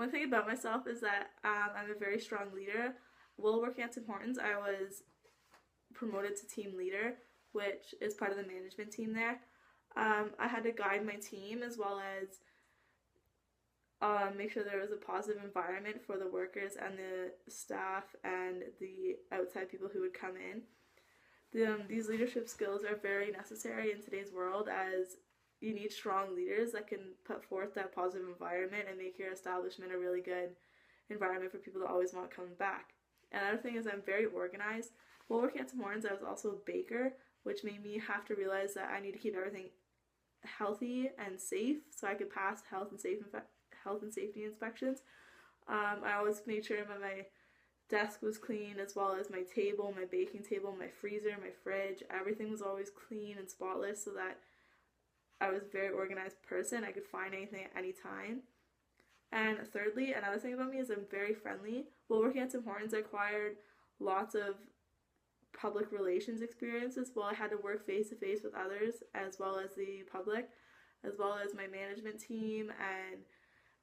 One thing about myself is that I'm a very strong leader. While working at Tim Hortons, I was promoted to team leader, which is part of the management team there. I had to guide my team as well as make sure there was a positive environment for the workers and the staff and the outside people who would come in. These leadership skills are very necessary in today's world, as you need strong leaders that can put forth that positive environment and make your establishment a really good environment for people to always want coming back. Another thing is I'm very organized. While working at Tim Hortons, I was also a baker, which made me have to realize that I need to keep everything healthy and safe so I could pass health and safety inspections. I always made sure my desk was clean, as well as my table, my baking table, my freezer, my fridge. Everything was always clean and spotless so that I was a very organized person. I could find anything at any time. And thirdly, another thing about me is I'm very friendly. While working at Tim Hortons, I acquired lots of public relations experiences. While I had to work face to face with others as well as the public, as well as my management team and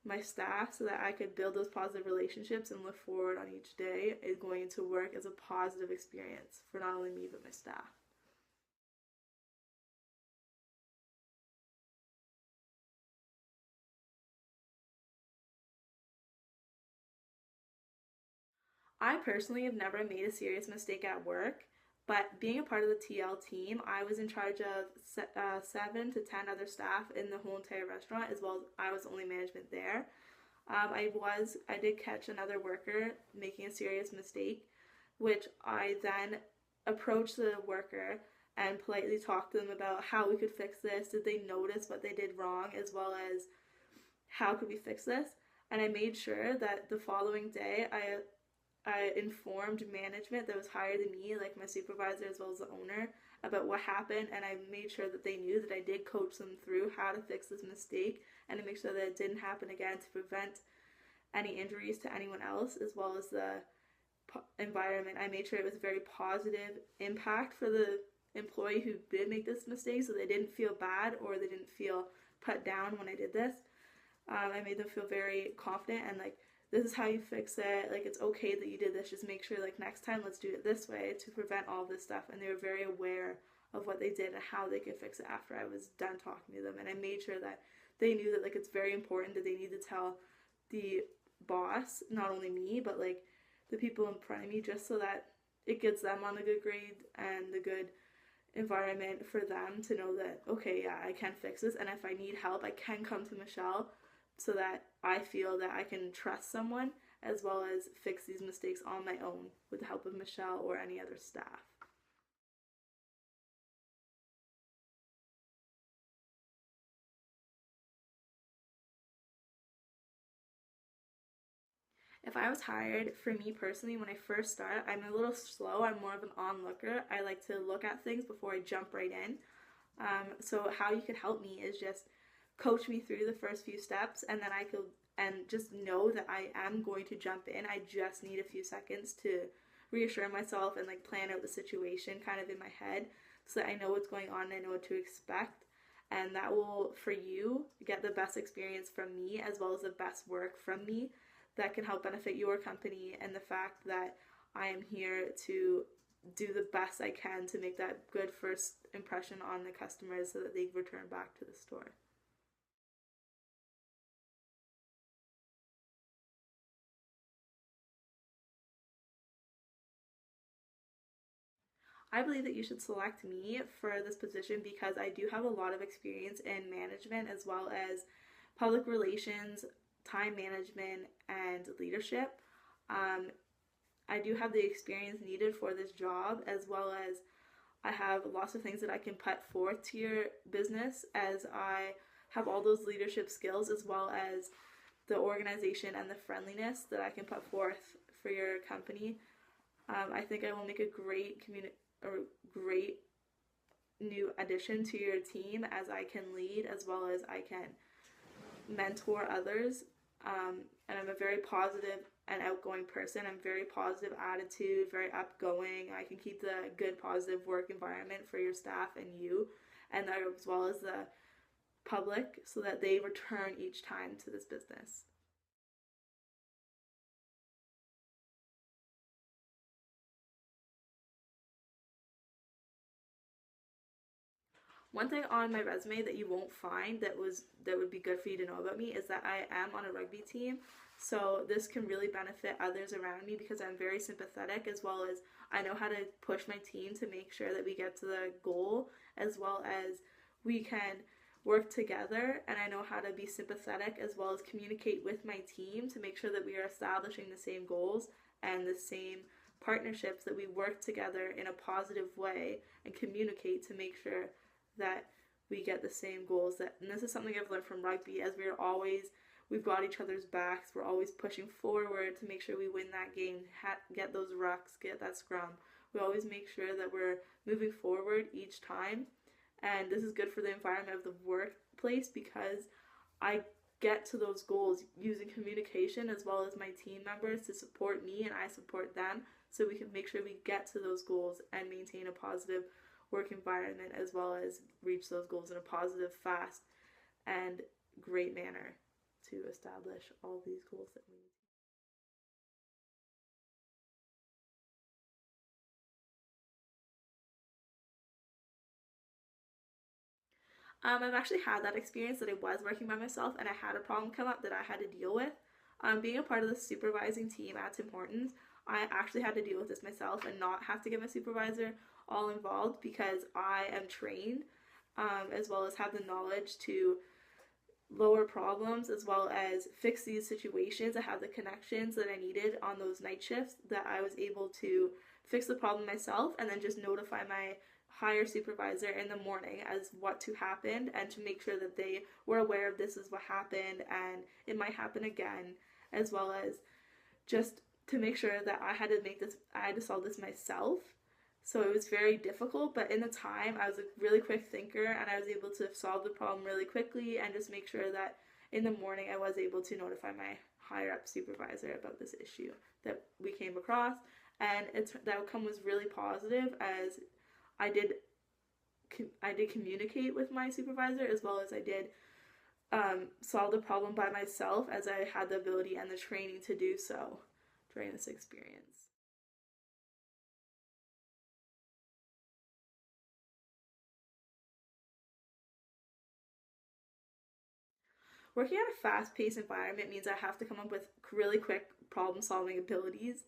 my staff, so that I could build those positive relationships and look forward on each day is going to work as a positive experience for not only me but my staff. I personally have never made a serious mistake at work, but being a part of the TL team, I was in charge of 7 to 10 other staff in the whole entire restaurant, as well as I was the only management there. I did catch another worker making a serious mistake, which I then approached the worker and politely talked to them about how we could fix this. Did they notice what they did wrong, as well as how could we fix this? And I made sure that the following day I informed management that was higher than me, like my supervisor as well as the owner, about what happened, and I made sure that they knew that I did coach them through how to fix this mistake and to make sure that it didn't happen again, to prevent any injuries to anyone else, as well as the environment. I made sure it was a very positive impact for the employee who did make this mistake, so they didn't feel bad or they didn't feel put down when I did this. I made them feel very confident and like, this is how you fix it, like it's okay that you did this, just make sure like next time let's do it this way to prevent all this stuff. And they were very aware of what they did and how they could fix it after I was done talking to them. And I made sure that they knew that like it's very important that they need to tell the boss, not only me but like the people in front of me, just so that it gets them on the good grade and the good environment for them to know that okay, yeah, I can fix this, and if I need help I can come to Michelle, so that I feel that I can trust someone as well as fix these mistakes on my own with the help of Michelle or any other staff. If I was hired, for me personally, when I first start, I'm a little slow. I'm more of an onlooker. I like to look at things before I jump right in. So how you could help me is just coach me through the first few steps, and then I could and just know that I am going to jump in. I just need a few seconds to reassure myself and like plan out the situation kind of in my head, so that I know what's going on and I know what to expect. And that will, for you, get the best experience from me as well as the best work from me that can help benefit your company, and the fact that I am here to do the best I can to make that good first impression on the customers so that they return back to the store. I believe that you should select me for this position because I do have a lot of experience in management as well as public relations, time management, and leadership. Um, I do have the experience needed for this job, as well as I have lots of things that I can put forth to your business, as I have all those leadership skills as well as the organization and the friendliness that I can put forth for your company. I think I will make a great new addition to your team, as I can lead as well as I can mentor others. And I'm a very positive and outgoing person. I'm very positive attitude, very outgoing. I can keep the good positive work environment for your staff and you, and as well as the public, so that they return each time to this business. One thing on my resume that you won't find that would be good for you to know about me is that I am on a rugby team. So this can really benefit others around me because I'm very sympathetic, as well as I know how to push my team to make sure that we get to the goal, as well as we can work together, and I know how to be sympathetic as well as communicate with my team to make sure that we are establishing the same goals and the same partnerships, that we work together in a positive way and communicate to make sure that we get the same goals. And this is something I've learned from rugby, as we've got each other's backs, we're always pushing forward to make sure we win that game, get those rucks, get that scrum. We always make sure that we're moving forward each time. And this is good for the environment of the workplace because I get to those goals using communication as well as my team members to support me and I support them, so we can make sure we get to those goals and maintain a positive work environment, as well as reach those goals in a positive, fast, and great manner to establish all these goals that we need. I've actually had that experience that I was working by myself and I had a problem come up that I had to deal with. Being a part of the supervising team at Tim Hortons, I actually had to deal with this myself and not have to get my supervisor all involved because I am trained, as well as have the knowledge to lower problems as well as fix these situations. I have the connections that I needed on those night shifts that I was able to fix the problem myself and then just notify my higher supervisor in the morning as what to happen, and to make sure that they were aware of this is what happened and it might happen again, as well as just to make sure that I had to solve this myself. So it was very difficult, but in the time I was a really quick thinker and I was able to solve the problem really quickly and just make sure that in the morning I was able to notify my higher up supervisor about this issue that we came across. And the outcome was really positive, as I did communicate with my supervisor, as well as I did solve the problem by myself, as I had the ability and the training to do so during this experience. Working at a fast-paced environment means I have to come up with really quick problem-solving abilities.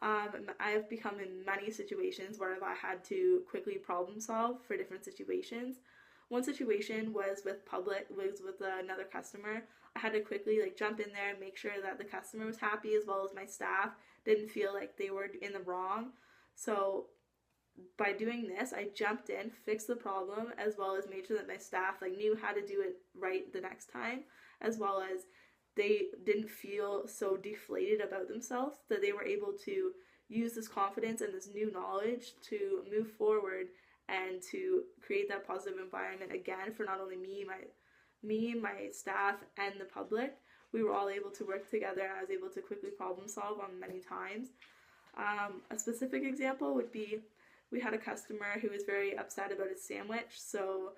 I have become in many situations where I had to quickly problem solve for different situations. One situation was with another customer. I had to quickly jump in there and make sure that the customer was happy, as well as my staff didn't feel like they were in the wrong. So by doing this, I jumped in, fixed the problem, as well as made sure that my staff knew how to do it right the next time, as well as they didn't feel so deflated about themselves, that they were able to use this confidence and this new knowledge to move forward and to create that positive environment again for not only me, my staff, and the public. We were all able to work together, and I was able to quickly problem solve on many times. A specific example would be, we had a customer who was very upset about his sandwich, so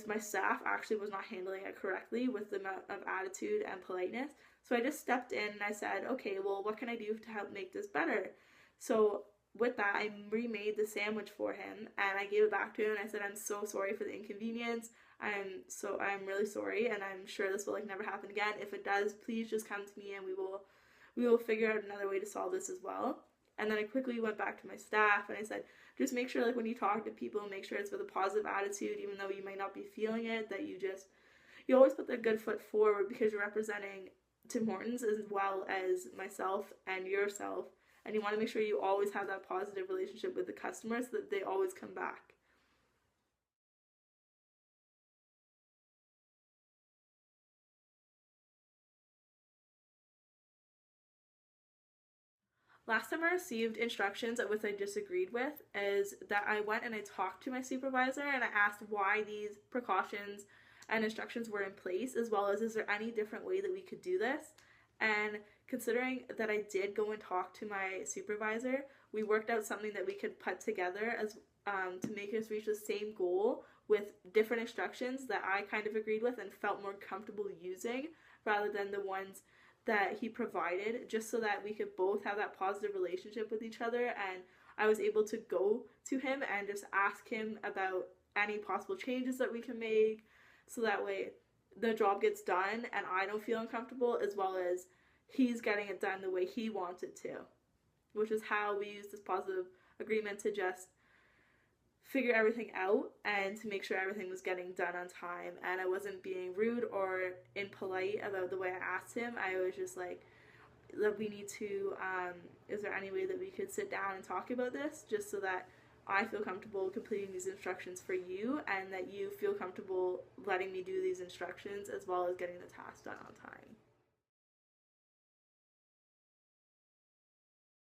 my staff actually was not handling it correctly with the amount of attitude and politeness. So I just stepped in and I said, okay, well, what can I do to help make this better? So with that, I remade the sandwich for him and I gave it back to him, and I said, I'm so sorry for the inconvenience. I'm really sorry, and I'm sure this will never happen again. If it does, please just come to me and we will figure out another way to solve this as well. And then I quickly went back to my staff and I said, just make sure when you talk to people, make sure it's with a positive attitude, even though you might not be feeling it, that you always put the good foot forward, because you're representing Tim Hortons as well as myself and yourself. And you want to make sure you always have that positive relationship with the customers, so that they always come back. Last time I received instructions which I disagreed with is that I went and I talked to my supervisor and I asked why these precautions and instructions were in place, as well as is there any different way that we could do this. And considering that I did go and talk to my supervisor, we worked out something that we could put together as to make us reach the same goal with different instructions that I kind of agreed with and felt more comfortable using, rather than the ones that he provided, just so that we could both have that positive relationship with each other. And I was able to go to him and just ask him about any possible changes that we can make, so that way the job gets done and I don't feel uncomfortable, as well as he's getting it done the way he wants it to, which is how we use this positive agreement to just figure everything out and to make sure everything was getting done on time, and I wasn't being rude or impolite about the way I asked him. I was just like, that we need to, is there any way that we could sit down and talk about this, just so that I feel comfortable completing these instructions for you, and that you feel comfortable letting me do these instructions, as well as getting the task done on time.